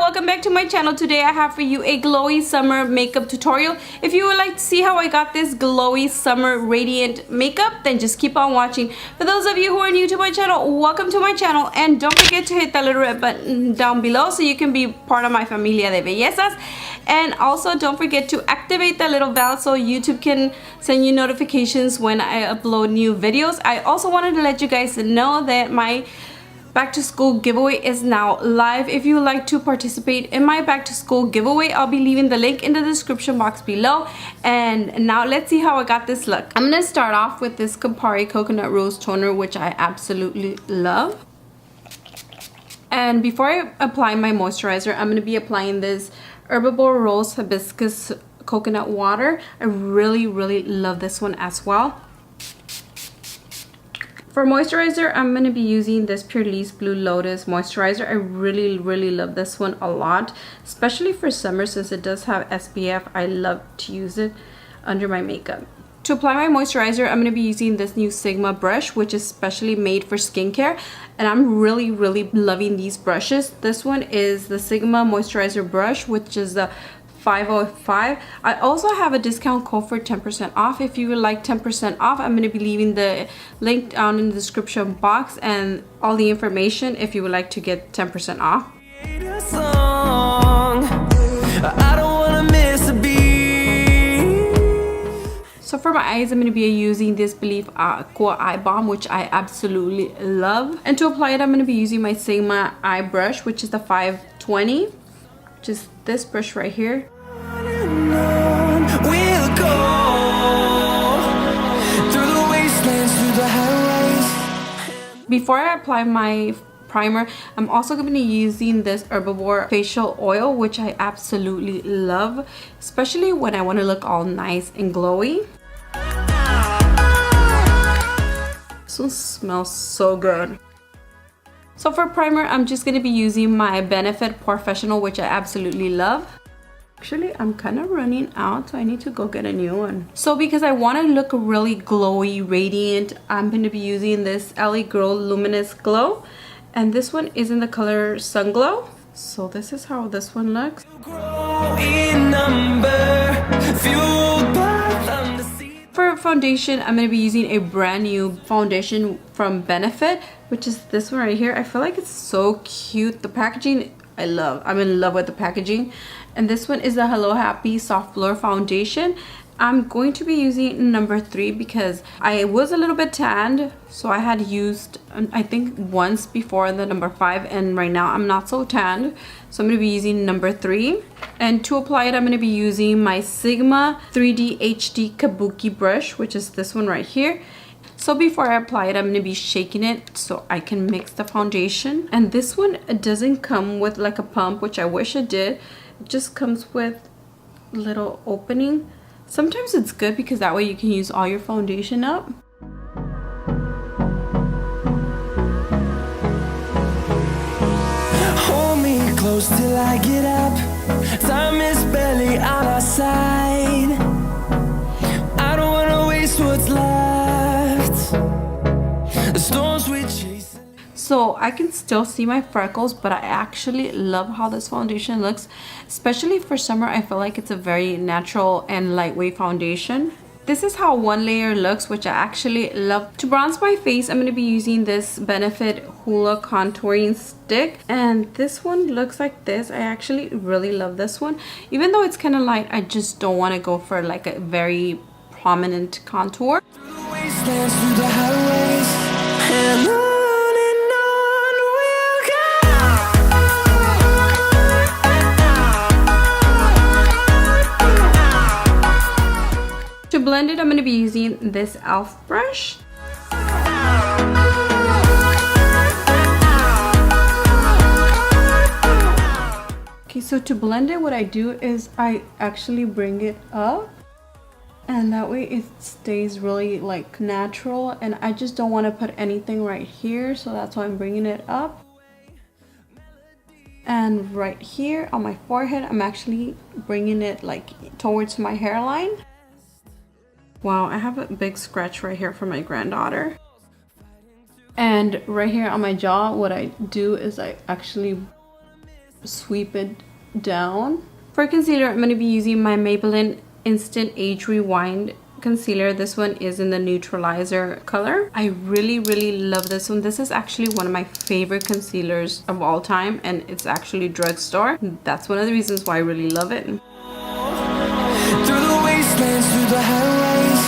welcome back to my channel. Today I have for you a glowy summer makeup tutorial. If you would like to see how I got this glowy summer radiant makeup, then just keep on watching. For those of you who are new to my channel, welcome to my channel, and don't forget to hit that little red button down below so you can be part of my familia de bellezas. And also don't forget to activate that little bell so YouTube can send you notifications when I upload new videos. I also wanted to let you guys know that my back to school giveaway is now live. If you would like to participate in my back to school giveaway, I'll be leaving the link in the description box below. And now let's see how I got this look. I'm gonna start off with this Campari Coconut Rose Toner, which I absolutely love. And before I apply my moisturizer, I'm gonna be applying this Herbivore Rose Hibiscus Coconut Water. I really love this one as well. For moisturizer, I'm going to be using this Purlisse Blue Lotus moisturizer. I really love this one a lot, especially for summer since it does have SPF. I love to use it under my makeup. To apply my moisturizer, I'm going to be using this new Sigma brush, which is specially made for skincare, and I'm really loving these brushes. This one is the Sigma moisturizer brush, which is the 505. I also have a discount code for 10% off. If you would like 10% off, I'm going to be leaving the link down in the description box and all the information if you would like to get 10% off. So for my eyes, I'm going to be using this Believe Aqua Eye Balm, which I absolutely love. And to apply it, I'm going to be using my Sigma eye brush, which is the 520, which is this brush right here. Before I apply my primer, I'm also going to be using this Herbivore facial oil, which I absolutely love, especially when I want to look all nice and glowy. This one smells so good. So for primer, I'm just going to be using my Benefit Professional, which I absolutely love. Actually, I'm kind of running out, so I need to go get a new one. So because I want to look really glowy, radiant, I'm going to be using this LA Girl Luminous Glow. And this one is in the color Sun Glow. So this is how this one looks. For foundation, I'm going to be using a brand new foundation from Benefit, which is this one right here. I feel like it's so cute. The packaging, I'm in love with the packaging. And this one is the Hello Happy Soft Blur Foundation. I'm going to be using number 3 because I was a little bit tanned. So I had used, I think, once before the number 5. And right now I'm not so tanned. So I'm going to be using number 3. And to apply it, I'm going to be using my Sigma 3D HD Kabuki brush, which is this one right here. So before I apply it, I'm going to be shaking it so I can mix the foundation. And this one, it doesn't come with like a pump, which I wish it did. It just comes with a little opening. Sometimes it's good because that way you can use all your foundation up. Hold me close till I get up. Time is barely on our side. I don't want to waste what's left. The storms we chase. So I can still see my freckles, but I actually love how this foundation looks. Especially for summer, I feel like it's a very natural and lightweight foundation. This is how one layer looks, which I actually love. To bronze my face, I'm going to be using this Benefit Hoola Contouring Stick. And this one looks like this. I actually really love this one. Even though it's kind of light, I just don't want to go for like a very prominent contour. To blend it, I'm going to be using this e.l.f. brush. Okay, so to blend it, what I do is I actually bring it up. And that way it stays really like natural. And I just don't want to put anything right here. So that's why I'm bringing it up. And right here on my forehead, I'm actually bringing it like towards my hairline. Wow, I have a big scratch right here from my granddaughter. And right here on my jaw, what I do is I actually sweep it down. For concealer, I'm going to be using my Maybelline Instant Age Rewind concealer. This one is in the neutralizer color. I really love this one. This is actually one of my favorite concealers of all time, and it's actually drugstore. That's one of the reasons why I really love it. Through the wastelands, through the highways,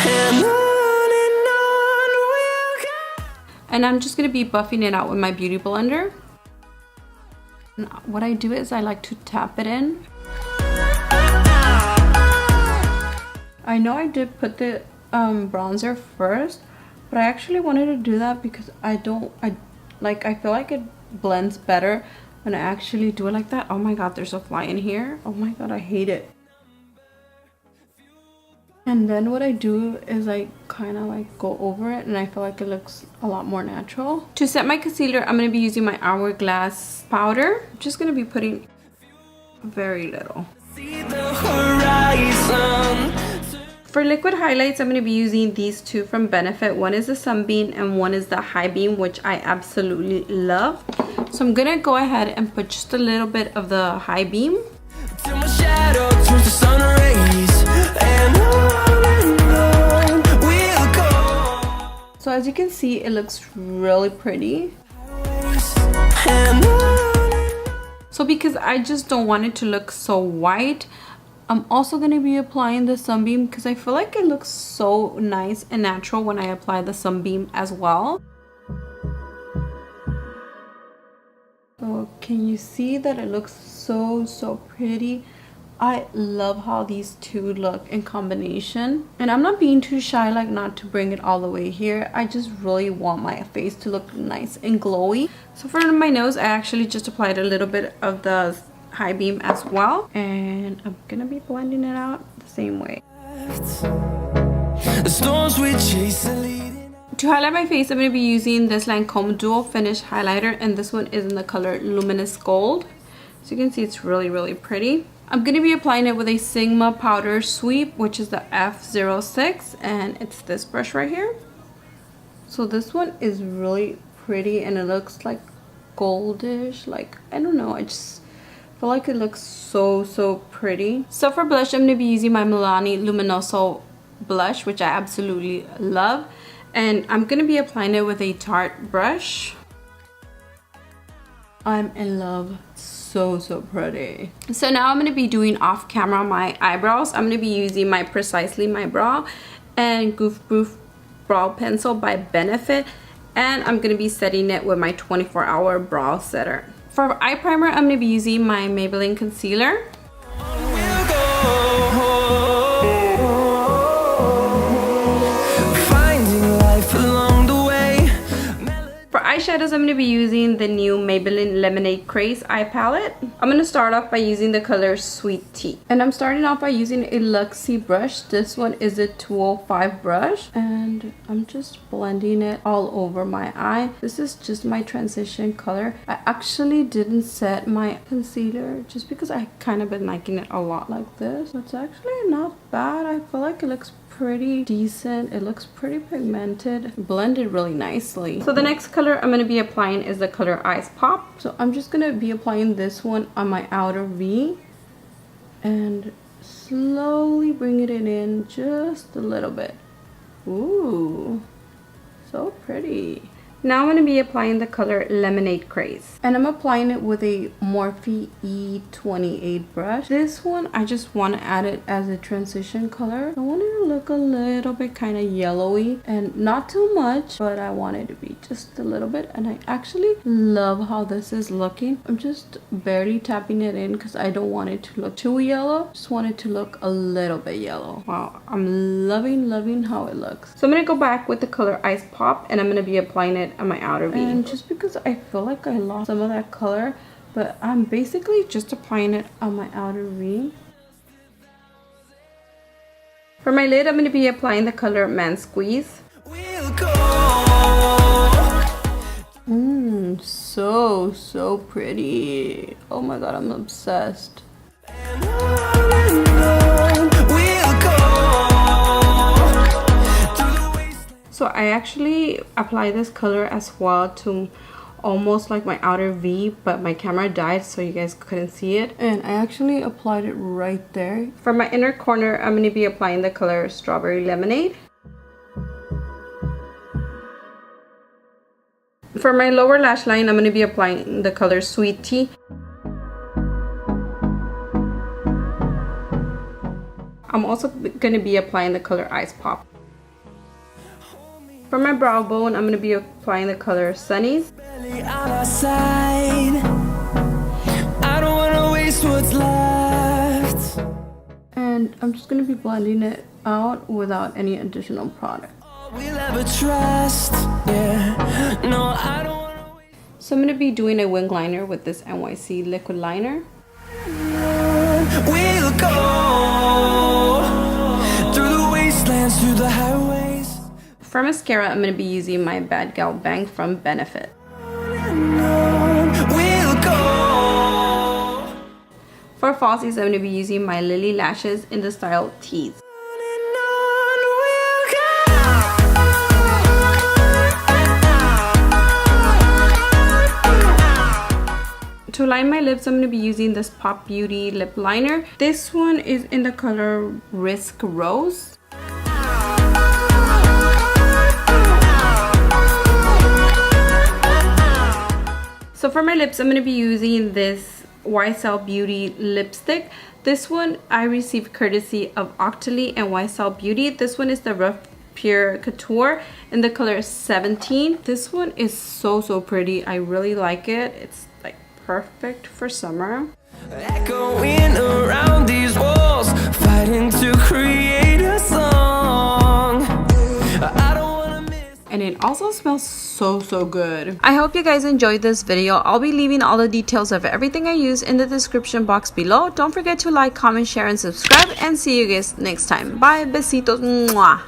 and on we'll go. And I'm just going to be buffing it out with my beauty blender. And what I do is I like to tap it in. I know I did put the bronzer first, but I actually wanted to do that because I feel like it blends better when I actually do it like that. Oh my god, there's a fly in here. Oh my god, I hate it. And then what I do is I kind of like go over it, and I feel like it looks a lot more natural. To set my concealer, I'm going to be using my Hourglass powder. I'm just going to be putting very little. See the horizon. For liquid highlights, I'm going to be using these two from Benefit. One is the Sunbeam and one is the High Beam, which I absolutely love. So I'm going to go ahead and put just a little bit of the High Beam. Till my shadow turns to sun rays, and on we'll go. So as you can see, it looks really pretty. And So because I just don't want it to look so white, I'm also going to be applying the Sunbeam because I feel like it looks so nice and natural when I apply the Sunbeam as well. So can you see that it looks so pretty? I love how these two look in combination. And I'm not being too shy, like not to bring it all the way here. I just really want my face to look nice and glowy. So for my nose, I actually just applied a little bit of the High Beam as well, and I'm gonna be blending it out the same way. the storms we chase are leading. To highlight my face, I'm gonna be using this Lancome Dual Finish highlighter, and this one is in the color Luminous Gold. So you can see it's really pretty. I'm gonna be applying it with a Sigma powder sweep, which is the F06, and it's this brush right here. So this one is really pretty, and it looks like goldish, like I don't know, I just feel like it looks so pretty. So for blush, I'm going to be using my Milani Luminoso blush, which I absolutely love. And I'm going to be applying it with a Tarte brush. I'm in love. So pretty. So now I'm going to be doing off camera my eyebrows. I'm going to be using my Precisely My Brow and Goof Proof Brow Pencil by Benefit. And I'm going to be setting it with my 24-hour brow setter. For eye primer, I'm going to be using my Maybelline concealer. We'll go. Finding life along the way. For eyeshadows, I'm going to be using the new Maybelline Lemonade Craze eye palette. I'm going to start off by using the color Sweet Tea. And I'm starting off by using a Luxie brush. This one is a 205 brush. And I'm just blending it all over my eye. This is just my transition color. I actually didn't set my concealer just because I kind of been liking it a lot like this. It's actually not bad. I feel like it looks pretty decent. It looks pretty pigmented, blended really nicely. So the next color I'm going to be applying is the color Ice Pop. So I'm just going to be applying this one on my outer V and slowly bringing it in just a little bit. Ooh, so pretty. Now I'm going to be applying the color Lemonade Craze. And I'm applying it with a Morphe E28 brush. This one, I just want to add it as a transition color. I want it to look a little bit kind of yellowy. And not too much, but I want it to be just a little bit. And I actually love how this is looking. I'm just barely tapping it in because I don't want it to look too yellow. Just want it to look a little bit yellow. Wow, I'm loving how it looks. So I'm going to go back with the color Ice Pop, and I'm going to be applying it on my outer V. And just because I feel like I lost some of that color, but I'm basically just applying it on my outer V. For my lid, I'm going to be applying the color Man Squeeze. We'll go. So pretty. Oh my god, I'm obsessed. And on we'll go. Through the wasteland. So I actually apply this color as well to almost like my outer V, but my camera died so you guys couldn't see it. And I actually applied it right there. For my inner corner, I'm going to be applying the color Strawberry Lemonade. For my lower lash line, I'm going to be applying the color Sweet Tea. I'm also going to be applying the color Ice Pop. For my brow bone, I'm going to be applying the color Sunnies. And I'm just going to be blending it out without any additional product. So I'm going to be doing a wing liner with this NYC liquid liner. We'll go through the wastelands, through the highways. For mascara, I'm going to be using my Bad Gal Bang from Benefit. We'll go. For falsies, I'm going to be using my Lily Lashes in the style Tease. To line my lips, I'm going to be using this Pop Beauty lip liner. This one is in the color Risk Rose. So for my lips, I'm going to be using this YSL Beauty lipstick. This one I received courtesy of Octoly and YSL Beauty. This one is the Rough Pure Couture in the color 17. This one is so pretty. I really like it. It's like perfect for summer. Echoing around these walls, fighting to create a song. I don't wanna miss. And it also smells so good. I hope you guys enjoyed this video. I'll be leaving all the details of everything I use in the description box below. Don't forget to like, comment, share, and subscribe, and see you guys next time. Bye, besitos. Mwah.